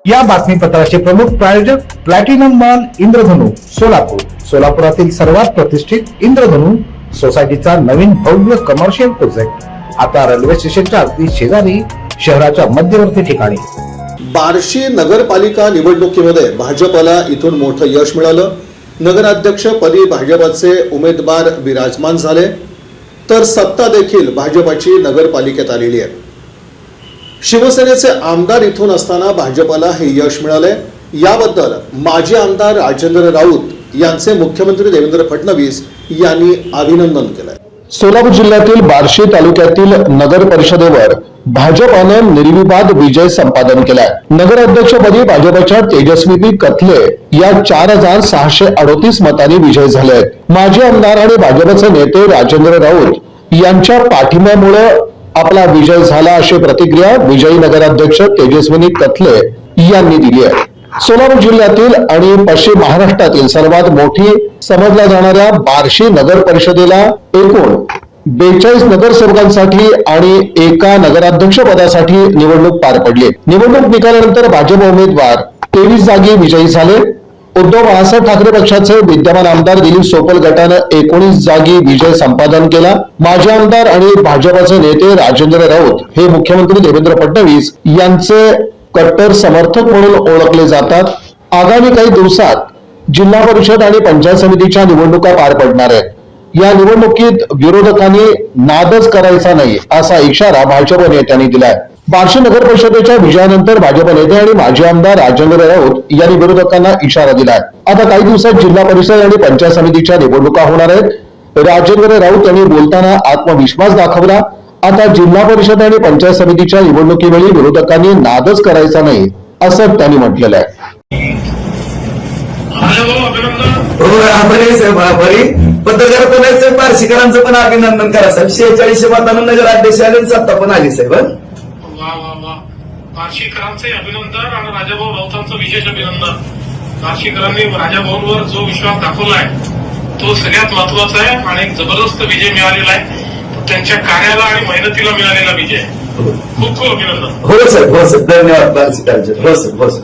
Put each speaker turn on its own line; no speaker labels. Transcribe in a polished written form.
या बातमीपत्राचे प्रमुख प्रायोजक प्लॅटिनम मॉल इंद्रधनु सोलापूर। सोलापुरातील सर्वात प्रतिष्ठित इंद्रधनु सोसायटीचा नवीन भव्य कमर्शियल प्रोजेक्ट आता रेल्वे स्टेशनच्या अगदी शेजारी शहराच्या मध्यवर्ती ठिकाणी।
बार्शी नगरपालिका निवडणुकीमध्ये भाजपला इथून मोठं यश मिळालं। नगराध्यक्षपदी भाजपचे उमेदवार विराजमान झाले, तर सत्ता देखील भाजपची नगरपालिकेत आलेली आहे। शिवसेनेचे आमदार इथून असताना भाजपला हे यश मिळाले, याबद्दल माजी आमदार राजेंद्र राऊत यांचे मुख्यमंत्री देवेंद्र फडणवीस यांनी अभिनंदन केलंय।
सोलापूर जिल्ह्यातील बार्शी तालुक्यातील नगर परिषदेवर भाजपाने निर्विवाद विजय संपादन केलाय। नगराध्यक्षपदी भाजपच्या तेजस्वी कथले या 4638 मतांनी विजय झाले आहेत। माजी आमदार आणि भाजपचे नेते राजेंद्र राऊत यांच्या पाठिंब्यामुळे आपला विजय झाला, अशी प्रतिक्रिया विजयी नगराध्यक्ष तेजस्विनी कथले यांनी दिली आहे। सोलापूर जिल्ह्यातील आणि पश्चिम महाराष्ट्रातील सर्वात मोठी समजल्या जाणाऱ्या बार्शी नगर परिषदेला एकूण 42 नगरसेवकांसाठी आणि एका नगराध्यक्ष पदासाठी निवडणूक पार पडली। निवडणूक निकालानंतर भाजप उमेदवार 23 जागी विजयी झाले। उद्धव बाळासाहेब ठाकरे पक्षाचे विद्यमान आमदार दिलीप सोपल गटाने 19 जागी विजय संपादन केला। माजी आमदार आणि भाजपचे नेते राजेंद्र राऊत हे मुख्यमंत्री देवेंद्र फडणवीस यांचे कट्टर समर्थक म्हणून ओळखले जातात। आगामी काही दिवसात जिल्हा परिषद आणि पंचायत समितीच्या निवडणुका पार पडणार आहेत। या निवडणुकीत विरोधकांनी नादच करायचा नाही, असा इशारा भाजप नेत्यांनी दिलाय। बार्शी नगर परिषदेच्या विजयानंतर भाजप नेते आणि माजी आमदार राजेंद्र राऊत यांनी विरोधकांना इशारा दिलाय। आता काही दिवसात जिल्हा परिषद आणि पंचायत समितीच्या निवडणुका होणार आहेत। राजेंद्र राऊत यांनी बोलताना आत्मविश्वास दाखवला। आता जिल्हा परिषद आणि पंचायत समितीच्या निवडणुकीवेळी विरोधकांनी नादच करायचा नाही, असं त्यांनी म्हटलेलं आहे।
पत्रकार पण बार्शीकरांचं पण अभिनंदन करा साहेब। 46 मतांना नगराध्यक्ष आले, सत्ता पण आली साहेब।
बार्शीकरांचे अभिनंदन आणि राजाभाऊ राऊतांचं विशेष अभिनंदन। बार्शीकरांनी राजाभाऊंवर जो विश्वास दाखवलाय तो सगळ्यात महत्वाचा आहे आणि एक जबरदस्त विजय मिळालेला आहे। त्यांच्या कार्याला आणि मेहनतीला मिळालेला विजय। खूप खूप अभिनंदन।
हो सर, हो सर, धन्यवाद बार्शीकरांचे। हो सर, हो सर।